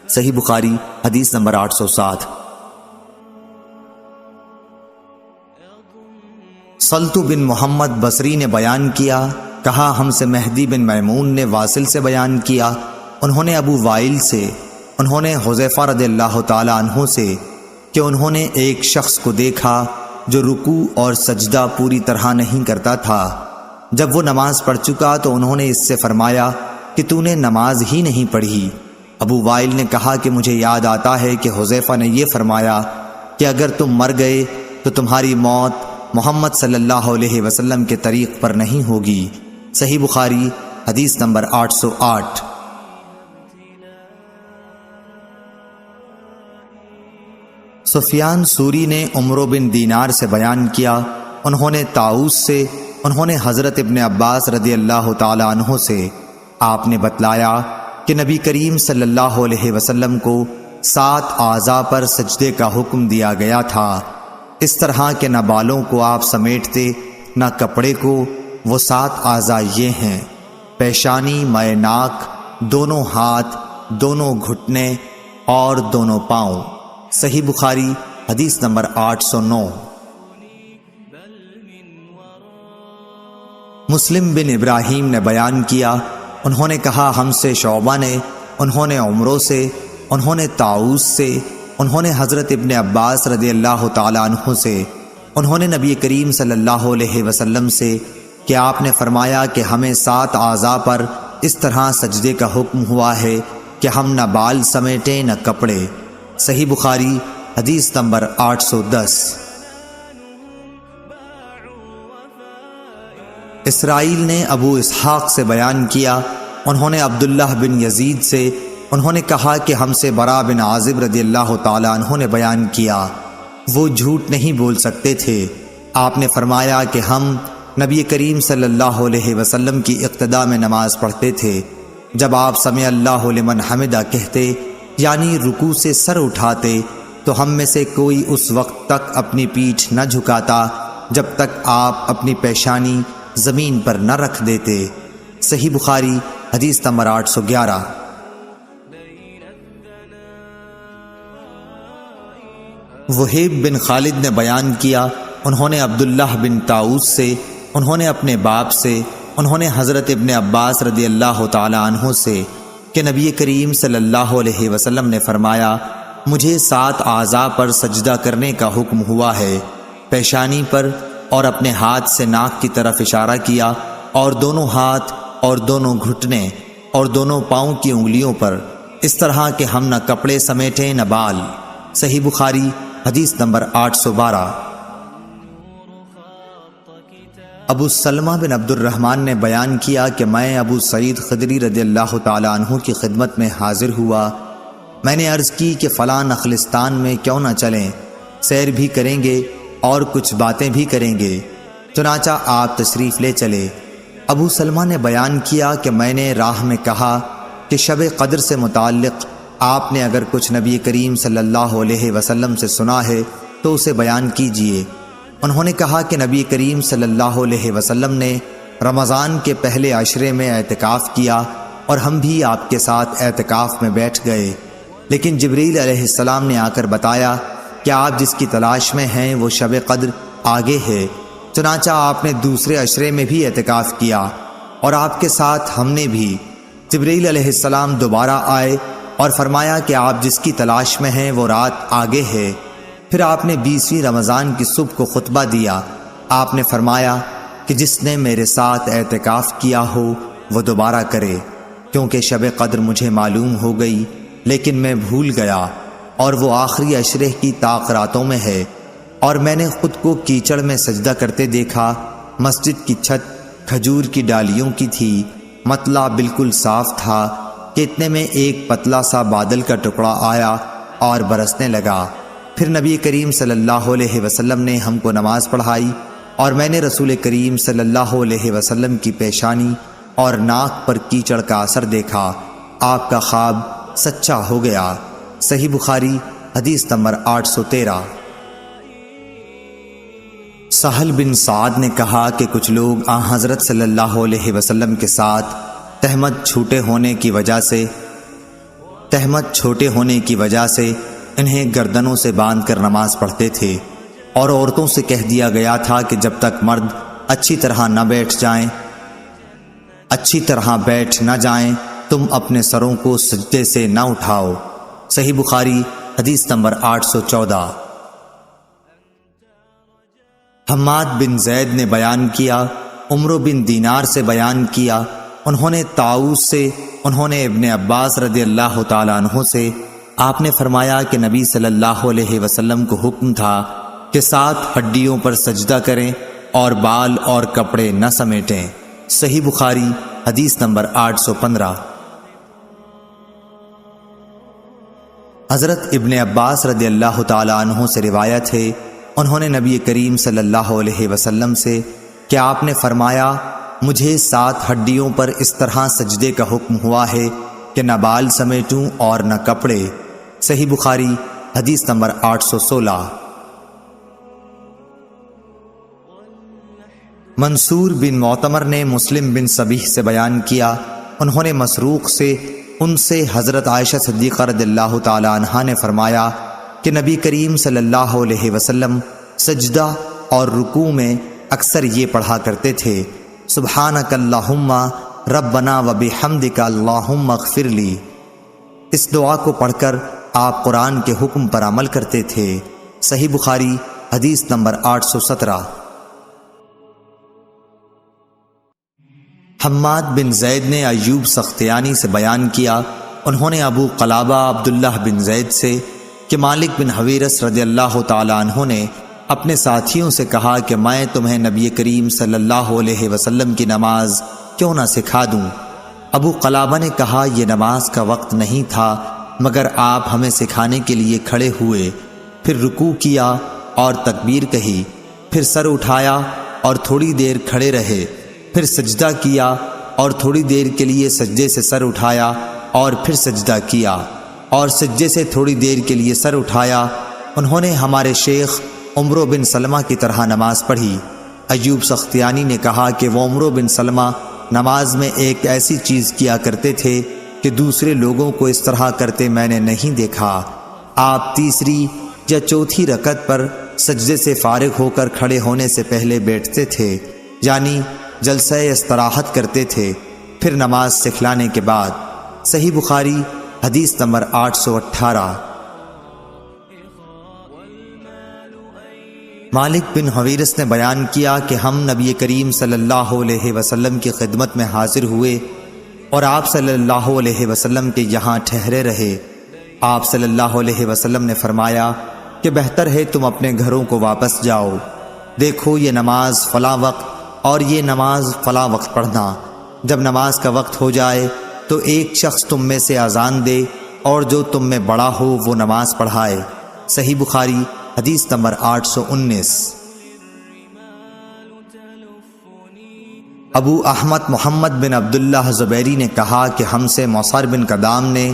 صحیح بخاری حدیث نمبر 807۔ سلط بن محمد بصری نے بیان کیا، کہا ہم سے مہدی بن میمون نے واصل سے بیان کیا، انہوں نے ابو وائل سے، انہوں نے حذیفہ رضی اللہ تعالی عنہ سے کہ انہوں نے ایک شخص کو دیکھا جو رکوع اور سجدہ پوری طرح نہیں کرتا تھا۔ جب وہ نماز پڑھ چکا تو انہوں نے اس سے فرمایا کہ تو نے نماز ہی نہیں پڑھی۔ ابو وائل نے کہا کہ مجھے یاد آتا ہے کہ حذیفہ نے یہ فرمایا کہ اگر تم مر گئے تو تمہاری موت محمد صلی اللہ علیہ وسلم کے طریق پر نہیں ہوگی۔ صحیح بخاری حدیث نمبر 808۔ سفیان سوری نے عمرو بن دینار سے بیان کیا، انہوں نے طاؤس سے، انہوں نے حضرت ابن عباس رضی اللہ تعالی عنہ سے، آپ نے بتلایا کہ نبی کریم صلی اللہ علیہ وسلم کو 7 اعضاء پر سجدے کا حکم دیا گیا تھا، اس طرح کہ نہ بالوں کو آپ سمیٹتے نہ کپڑے کو۔ وہ 7 اعضاء یہ ہیں: پیشانی، مائع ناک، دونوں ہاتھ، دونوں گھٹنے اور دونوں پاؤں۔ صحیح بخاری حدیث نمبر 809۔ مسلم بن ابراہیم نے بیان کیا، انہوں نے کہا ہم سے شعبہ نے، انہوں نے عمرو سے، انہوں نے طاؤس سے، انہوں نے حضرت ابن عباس رضی اللہ تعالی عنہ سے، انہوں نے نبی کریم صلی اللہ علیہ وسلم سے کہ آپ نے فرمایا کہ ہمیں 7 اعضاء پر اس طرح سجدے کا حکم ہوا ہے کہ ہم نہ بال سمیٹیں نہ کپڑے۔ صحیح بخاری حدیث نمبر 810۔ اسرائیل نے ابو اسحاق سے بیان کیا، انہوں نے عبداللہ بن یزید سے، انہوں نے کہا کہ ہم سے برا بن عازب رضی اللہ تعالی عنہ نے بیان کیا، وہ جھوٹ نہیں بول سکتے تھے۔ آپ نے فرمایا کہ ہم نبی کریم صلی اللہ علیہ وسلم کی اقتداء میں نماز پڑھتے تھے، جب آپ سمع اللہ لمن حمدہ کہتے یعنی رکوع سے سر اٹھاتے تو ہم میں سے کوئی اس وقت تک اپنی پیٹھ نہ جھکاتا جب تک آپ اپنی پیشانی زمین پر نہ رکھ دیتے۔ صحیح بخاری حدیث نمبر 811۔ وہیب بن خالد نے بیان کیا، انہوں نے عبداللہ بن طاؤس سے، انہوں نے اپنے باپ سے، انہوں نے حضرت ابن عباس رضی اللہ تعالی عنہ سے کہ نبی کریم صلی اللہ علیہ وسلم نے فرمایا مجھے 7 اعضاء پر سجدہ کرنے کا حکم ہوا ہے، پیشانی پر اور اپنے ہاتھ سے ناک کی طرف اشارہ کیا، اور دونوں ہاتھ اور دونوں گھٹنے اور دونوں پاؤں کی انگلیوں پر، اس طرح کہ ہم نہ کپڑے سمیٹیں نہ بال۔ صحیح بخاری حدیث نمبر 812۔ ابو سلمہ بن عبد الرحمن نے بیان کیا کہ میں ابو سعید خدری رضی اللہ تعالی عنہ کی خدمت میں حاضر ہوا، میں نے عرض کی کہ فلاں نخلستان میں کیوں نہ چلیں، سیر بھی کریں گے اور کچھ باتیں بھی کریں گے، چنانچہ آپ تشریف لے چلے۔ ابو سلمہ نے بیان کیا کہ میں نے راہ میں کہا کہ شب قدر سے متعلق آپ نے اگر کچھ نبی کریم صلی اللہ علیہ وسلم سے سنا ہے تو اسے بیان کیجئے۔ انہوں نے کہا کہ نبی کریم صلی اللہ علیہ وسلم نے رمضان کے پہلے عشرے میں اعتکاف کیا اور ہم بھی آپ کے ساتھ اعتکاف میں بیٹھ گئے، لیکن جبریل علیہ السلام نے آ کر بتایا کہ آپ جس کی تلاش میں ہیں وہ شب قدر آگے ہے، چنانچہ آپ نے دوسرے عشرے میں بھی اعتکاف کیا اور آپ کے ساتھ ہم نے بھی۔ جبریل علیہ السلام دوبارہ آئے اور فرمایا کہ آپ جس کی تلاش میں ہیں وہ رات آگے ہے۔ پھر آپ نے 20ویں رمضان کی صبح کو خطبہ دیا، آپ نے فرمایا کہ جس نے میرے ساتھ اعتکاف کیا ہو وہ دوبارہ کرے، کیونکہ شب قدر مجھے معلوم ہو گئی لیکن میں بھول گیا، اور وہ آخری عشرے کی طاق راتوں میں ہے، اور میں نے خود کو کیچڑ میں سجدہ کرتے دیکھا۔ مسجد کی چھت کھجور کی ڈالیوں کی تھی، مطلع بالکل صاف تھا کہ اتنے میں ایک پتلا سا بادل کا ٹکڑا آیا اور برسنے لگا۔ پھر نبی کریم صلی اللہ علیہ وسلم نے ہم کو نماز پڑھائی اور میں نے رسول کریم صلی اللہ علیہ وسلم کی پیشانی اور ناک پر کیچڑ کا اثر دیکھا، آپ کا خواب سچا ہو گیا۔ صحیح بخاری حدیث نمبر 813۔ سہل بن سعد نے کہا کہ کچھ لوگ آن حضرت صلی اللہ علیہ وسلم کے ساتھ تہمت چھوٹے ہونے کی وجہ سے تہمت چھوٹے ہونے کی وجہ سے انہیں گردنوں سے باندھ کر نماز پڑھتے تھے، اور عورتوں سے کہہ دیا گیا تھا کہ جب تک مرد اچھی طرح بیٹھ نہ جائیں تم اپنے سروں کو سجدے سے نہ اٹھاؤ۔ صحیح بخاری حدیث نمبر 814۔ حماد بن زید نے بیان کیا، عمرو بن دینار سے بیان کیا، انہوں نے طاؤس سے، انہوں نے ابن عباس رضی اللہ تعالیٰ عنہ سے، آپ نے فرمایا کہ نبی صلی اللہ علیہ وسلم کو حکم تھا کہ 7 ہڈیوں پر سجدہ کریں اور بال اور کپڑے نہ سمیٹیں۔ صحیح بخاری حدیث نمبر 815۔ حضرت ابن عباس رضی اللہ تعالیٰ عنہ سے روایت ہے، انہوں نے نبی کریم صلی اللہ علیہ وسلم سے کہ آپ نے فرمایا مجھے 7 ہڈیوں پر اس طرح سجدے کا حکم ہوا ہے کہ نہ بال سمیٹوں اور نہ کپڑے۔ صحیح بخاری حدیث نمبر 816۔ منصور بن معتمر نے مسلم بن صبیح سے بیان کیا، انہوں نے مسروق سے، ان سے حضرت عائشہ صدیقہ رضی اللہ تعالی عنہا نے فرمایا کہ نبی کریم صلی اللہ علیہ وسلم سجدہ اور رکوع میں اکثر یہ پڑھا کرتے تھے، سبحانک اللہم ربنا و بحمدک اللہم اغفر لی۔ اس دعا کو پڑھ کر آپ قرآن کے حکم پر عمل کرتے تھے۔ صحیح بخاری حدیث نمبر 817۔ حماد بن زید نے ایوب سختیانی سے بیان کیا، انہوں نے ابو قلابہ عبداللہ بن زید سے کہ مالک بن حویرث رضی اللہ تعالی عنہ نے اپنے ساتھیوں سے کہا کہ میں تمہیں نبی کریم صلی اللہ علیہ وسلم کی نماز کیوں نہ سکھا دوں؟ ابو قلابہ نے کہا یہ نماز کا وقت نہیں تھا مگر آپ ہمیں سکھانے کے لیے کھڑے ہوئے، پھر رکوع کیا اور تکبیر کہی، پھر سر اٹھایا اور تھوڑی دیر کھڑے رہے، پھر سجدہ کیا اور تھوڑی دیر کے لیے سجدے سے سر اٹھایا اور پھر سجدہ کیا اور سجدے سے تھوڑی دیر کے لیے سر اٹھایا۔ انہوں نے ہمارے شیخ عمرو بن سلمہ کی طرح نماز پڑھی۔ ایوب سختیانی نے کہا کہ وہ عمرو بن سلمہ نماز میں ایک ایسی چیز کیا کرتے تھے کہ دوسرے لوگوں کو اس طرح کرتے میں نے نہیں دیکھا۔ آپ تیسری یا چوتھی رکعت پر سجدے سے فارغ ہو کر کھڑے ہونے سے پہلے بیٹھتے تھے، یعنی جلسہ استراحت کرتے تھے، پھر نماز سکھلانے کے بعد۔ صحیح بخاری حدیث نمبر 818۔ مالک بن حویرث نے بیان کیا کہ ہم نبی کریم صلی اللہ علیہ وسلم کی خدمت میں حاضر ہوئے اور آپ صلی اللہ علیہ وسلم کے یہاں ٹھہرے رہے۔ آپ صلی اللہ علیہ وسلم نے فرمایا کہ بہتر ہے تم اپنے گھروں کو واپس جاؤ، دیکھو یہ نماز فلاں وقت اور یہ نماز فلاں وقت پڑھنا، جب نماز کا وقت ہو جائے تو ایک شخص تم میں سے اذان دے اور جو تم میں بڑا ہو وہ نماز پڑھائے۔ صحیح بخاری حدیث نمبر 819۔ ابو احمد محمد بن عبداللہ زبیری نے کہا کہ ہم سے موصر بن قدام نے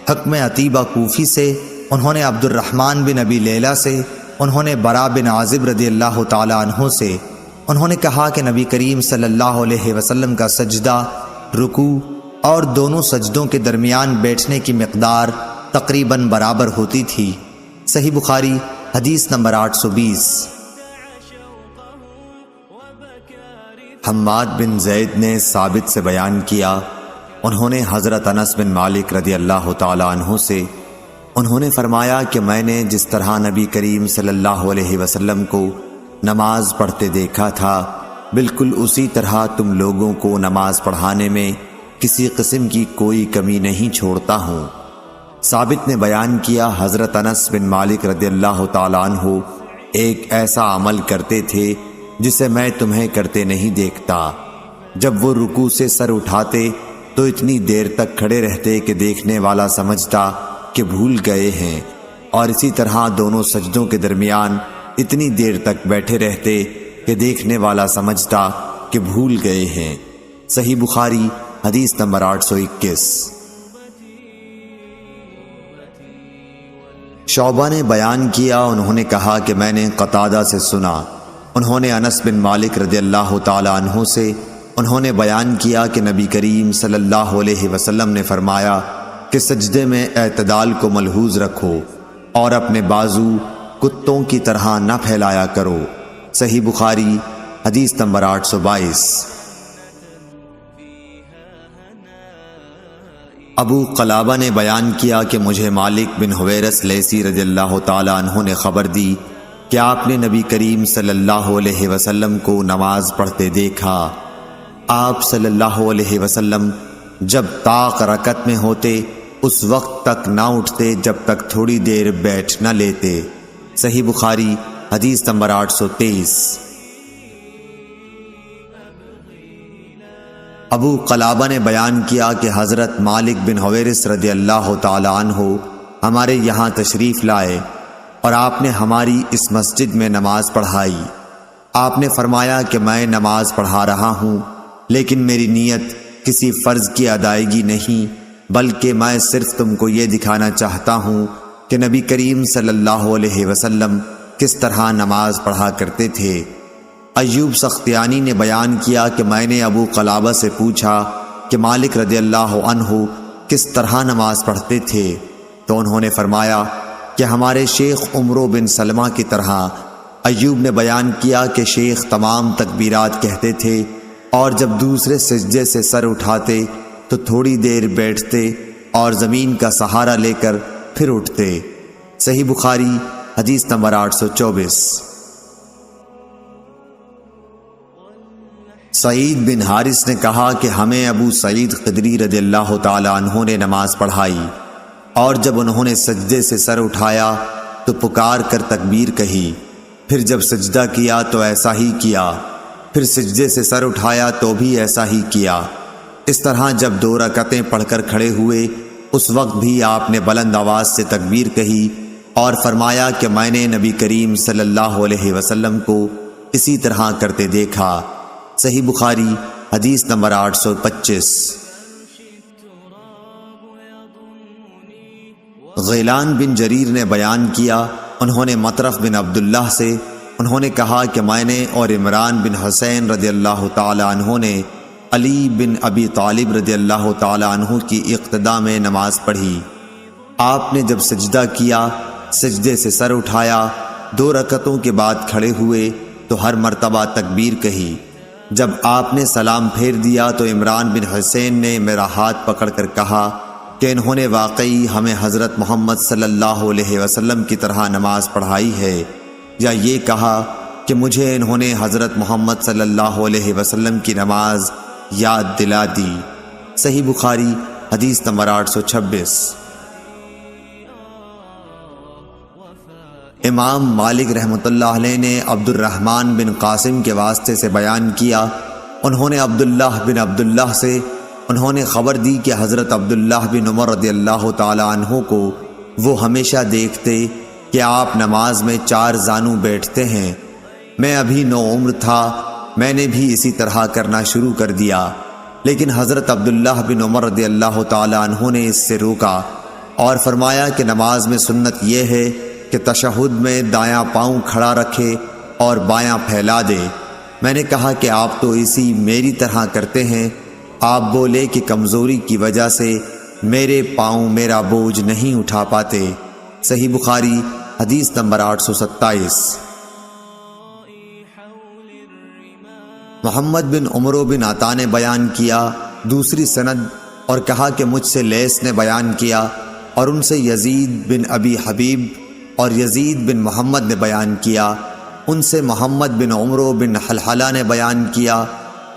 حکم عتیبہ کوفی سے، انہوں نے عبد الرحمن بن ابی لیلہ سے، انہوں نے برا بن عازب رضی اللہ تعالی عنہ سے، انہوں نے کہا کہ نبی کریم صلی اللہ علیہ وسلم کا سجدہ، رکوع اور دونوں سجدوں کے درمیان بیٹھنے کی مقدار تقریباً برابر ہوتی تھی۔ صحیح بخاری حدیث نمبر 820۔ حماد بن زید نے ثابت سے بیان کیا، انہوں نے حضرت انس بن مالک رضی اللہ تعالی عنہ سے، انہوں نے فرمایا کہ میں نے جس طرح نبی کریم صلی اللہ علیہ وسلم کو نماز پڑھتے دیکھا تھا، بالکل اسی طرح تم لوگوں کو نماز پڑھانے میں کسی قسم کی کوئی کمی نہیں چھوڑتا ہوں۔ ثابت نے بیان کیا حضرت انس بن مالک رضی اللہ تعالیٰ عنہ ایک ایسا عمل کرتے تھے جسے میں تمہیں کرتے نہیں دیکھتا، جب وہ رکوع سے سر اٹھاتے تو اتنی دیر تک کھڑے رہتے کہ دیکھنے والا سمجھتا کہ بھول گئے ہیں، اور اسی طرح دونوں سجدوں کے درمیان اتنی دیر تک بیٹھے رہتے کہ دیکھنے والا سمجھتا کہ بھول گئے ہیں۔ صحیح بخاری حدیث نمبر 821۔ شعبہ نے بیان کیا، انہوں نے کہا کہ میں نے قتادہ سے سنا، انہوں نے انس بن مالک رضی اللہ تعالی عنہ سے، انہوں نے بیان کیا کہ نبی کریم صلی اللہ علیہ وسلم نے فرمایا کہ کہ سجدے میں اعتدال کو ملحوظ رکھو اور اپنے بازو کتوں کی طرح نہ پھیلایا کرو۔ صحیح بخاری حدیث نمبر 822۔ ابو قلابہ نے بیان کیا کہ مجھے مالک بن حویرث لیثی رضی اللہ تعالی عنہ نے خبر دی کہ آپ نے نبی کریم صلی اللہ علیہ وسلم کو نماز پڑھتے دیکھا۔ آپ صلی اللہ علیہ وسلم جب طاق رکعت میں ہوتے اس وقت تک نہ اٹھتے جب تک تھوڑی دیر بیٹھ نہ لیتے۔ صحیح بخاری حدیث نمبر 823۔ ابو قلابہ نے بیان کیا کہ حضرت مالک بن حویرث رضی اللہ تعالی عنہ ہمارے یہاں تشریف لائے اور آپ نے ہماری اس مسجد میں نماز پڑھائی۔ آپ نے فرمایا کہ میں نماز پڑھا رہا ہوں لیکن میری نیت کسی فرض کی ادائیگی نہیں، بلکہ میں صرف تم کو یہ دکھانا چاہتا ہوں کہ نبی کریم صلی اللہ علیہ وسلم کس طرح نماز پڑھا کرتے تھے۔ ایوب سختیانی نے بیان کیا کہ میں نے ابو قلابہ سے پوچھا کہ مالک رضی اللہ عنہ کس طرح نماز پڑھتے تھے، تو انہوں نے فرمایا کہ ہمارے شیخ عمرو بن سلمہ کی طرح۔ ایوب نے بیان کیا کہ شیخ تمام تکبیرات کہتے تھے اور جب دوسرے سجدے سے سر اٹھاتے تو تھوڑی دیر بیٹھتے اور زمین کا سہارا لے کر پھر اٹھتے۔ صحیح بخاری حدیث نمبر 824۔ سعید بن حارث نے کہا کہ ہمیں ابو سعید خدری رضی اللہ تعالی عنہ نے نماز پڑھائی اور جب انہوں نے سجدے سے سر اٹھایا تو پکار کر تکبیر کہی، پھر جب سجدہ کیا تو ایسا ہی کیا، پھر سجدے سے سر اٹھایا تو بھی ایسا ہی کیا۔ اس طرح جب 2 رکعتیں پڑھ کر کھڑے ہوئے اس وقت بھی آپ نے بلند آواز سے تکبیر کہی اور فرمایا کہ میں نے نبی کریم صلی اللہ علیہ وسلم کو اسی طرح کرتے دیکھا۔ صحیح بخاری حدیث نمبر 825۔ غیلان بن جریر نے بیان کیا، انہوں نے مطرف بن عبداللہ سے انہوں نے کہا کہ میں نے اور عمران بن حسین رضی اللہ تعالی عنہ نے علی بن ابی طالب رضی اللہ تعالی عنہ کی اقتداء میں نماز پڑھی۔ آپ نے جب سجدہ کیا، سجدے سے سر اٹھایا، 2 رکعتوں کے بعد کھڑے ہوئے تو ہر مرتبہ تکبیر کہی۔ جب آپ نے سلام پھیر دیا تو عمران بن حسین نے میرا ہاتھ پکڑ کر کہا کہ انہوں نے واقعی ہمیں حضرت محمد صلی اللہ علیہ وسلم کی طرح نماز پڑھائی ہے، یا یہ کہا کہ مجھے انہوں نے حضرت محمد صلی اللہ علیہ وسلم کی نماز یاد دلا دی۔ صحیح بخاری حدیث نمبر 826۔ امام مالک رحمۃ اللہ علیہ نے عبد الرحمن بن قاسم کے واسطے سے بیان کیا، انہوں نے عبداللہ بن عبداللہ سے انہوں نے خبر دی کہ حضرت عبداللہ بن عمر رضی اللہ تعالی عنہ کو وہ ہمیشہ دیکھتے کہ آپ نماز میں 4 زانو بیٹھتے ہیں۔ میں ابھی 9 عمر تھا، میں نے بھی اسی طرح کرنا شروع کر دیا، لیکن حضرت عبداللہ بن عمر رضی اللہ تعالی عنہ نے اس سے روکا اور فرمایا کہ نماز میں سنت یہ ہے کہ تشہد میں دایاں پاؤں کھڑا رکھے اور بایاں پھیلا دے۔ میں نے کہا کہ آپ تو اسی میری طرح کرتے ہیں۔ آپ بولے کہ کمزوری کی وجہ سے میرے پاؤں میرا بوجھ نہیں اٹھا پاتے۔ صحیح بخاری حدیث نمبر 827۔ محمد بن عمرو بن عطا نے بیان کیا دوسری سند اور کہا کہ مجھ سے لیث نے بیان کیا اور ان سے یزید بن ابی حبیب اور یزید بن محمد نے بیان کیا، ان سے محمد بن عمرو بن حلحلہ نے بیان کیا،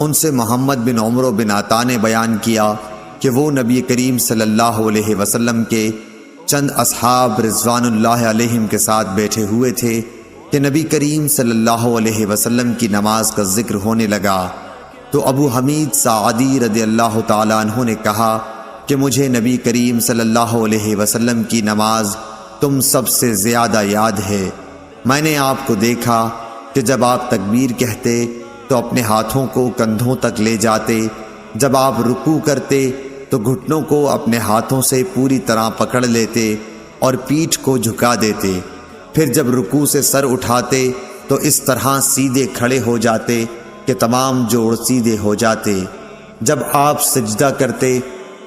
ان سے محمد بن عمرو بن عطا نے بیان کیا کہ وہ نبی کریم صلی اللہ علیہ وسلم کے چند اصحاب رضوان اللہ علیہم کے ساتھ بیٹھے ہوئے تھے کہ نبی کریم صلی اللہ علیہ وسلم کی نماز کا ذکر ہونے لگا، تو ابو حمید ساعدی رضی اللہ تعالی عنہ نے کہا کہ مجھے نبی کریم صلی اللہ علیہ وسلم کی نماز تم سب سے زیادہ یاد ہے۔ میں نے آپ کو دیکھا کہ جب آپ تکبیر کہتے تو اپنے ہاتھوں کو کندھوں تک لے جاتے، جب آپ رکوع کرتے تو گھٹنوں کو اپنے ہاتھوں سے پوری طرح پکڑ لیتے اور پیٹھ کو جھکا دیتے، پھر جب رکوع سے سر اٹھاتے تو اس طرح سیدھے کھڑے ہو جاتے کہ تمام جوڑ سیدھے ہو جاتے، جب آپ سجدہ کرتے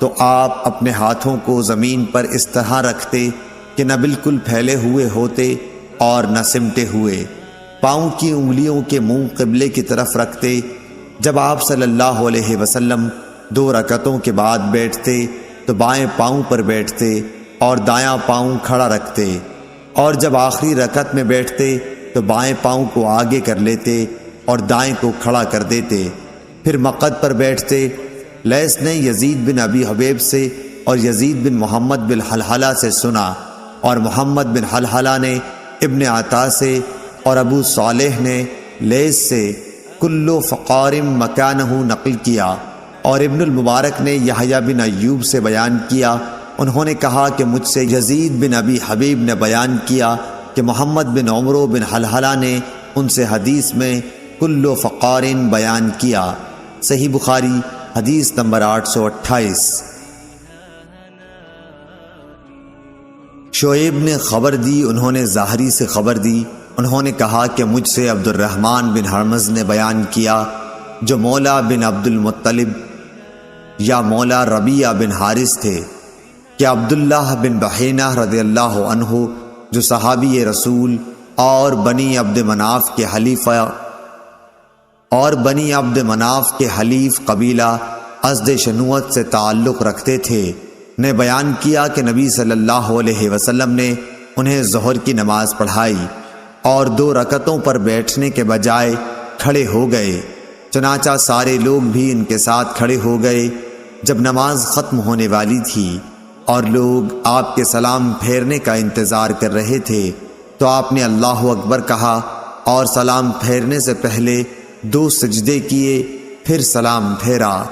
تو آپ اپنے ہاتھوں کو زمین پر اس طرح رکھتے کہ نہ بالکل پھیلے ہوئے ہوتے اور نہ سمٹے ہوئے، پاؤں کی انگلیوں کے منہ قبلے کی طرف رکھتے۔ جب آپ صلی اللہ علیہ وسلم 2 رکعتوں کے بعد بیٹھتے تو بائیں پاؤں پر بیٹھتے اور دایاں پاؤں کھڑا رکھتے، اور جب آخری رکعت میں بیٹھتے تو بائیں پاؤں کو آگے کر لیتے اور دائیں کو کھڑا کر دیتے، پھر مقعد پر بیٹھتے۔ لیث نے یزید بن ابی حبیب سے اور یزید بن محمد بن حلحلہ سے سنا، اور محمد بن حلحلہ نے ابن عطا سے اور ابو صالح نے لیث سے کلو فقارم مکانہ نقل کیا، اور ابن المبارک نے یحییٰ بن ایوب سے بیان کیا، انہوں نے کہا کہ مجھ سے یزید بن ابی حبیب نے بیان کیا کہ محمد بن عمرو بن حلحلہ نے ان سے حدیث میں کلو فقارن بیان کیا۔ صحیح بخاری حدیث نمبر 828۔ شعیب نے خبر دی، انہوں نے ظاہری سے خبر دی، انہوں نے کہا کہ مجھ سے عبد الرحمن بن حرمز نے بیان کیا جو مولا بن عبد المطلب یا مولا ربیعہ بن حارث تھے کہ عبداللہ بن بحینہ رضی اللہ عنہ جو صحابی رسول اور بنی عبد مناف کے حلیف قبیلہ ازد شنوت سے تعلق رکھتے تھے، نے بیان کیا کہ نبی صلی اللہ علیہ وسلم نے انہیں ظہر کی نماز پڑھائی اور 2 رکعتوں پر بیٹھنے کے بجائے کھڑے ہو گئے، چنانچہ سارے لوگ بھی ان کے ساتھ کھڑے ہو گئے۔ جب نماز ختم ہونے والی تھی اور لوگ آپ کے سلام پھیرنے کا انتظار کر رہے تھے تو آپ نے اللہ اکبر کہا اور سلام پھیرنے سے پہلے 2 سجدے کیے، پھر سلام پھیرا۔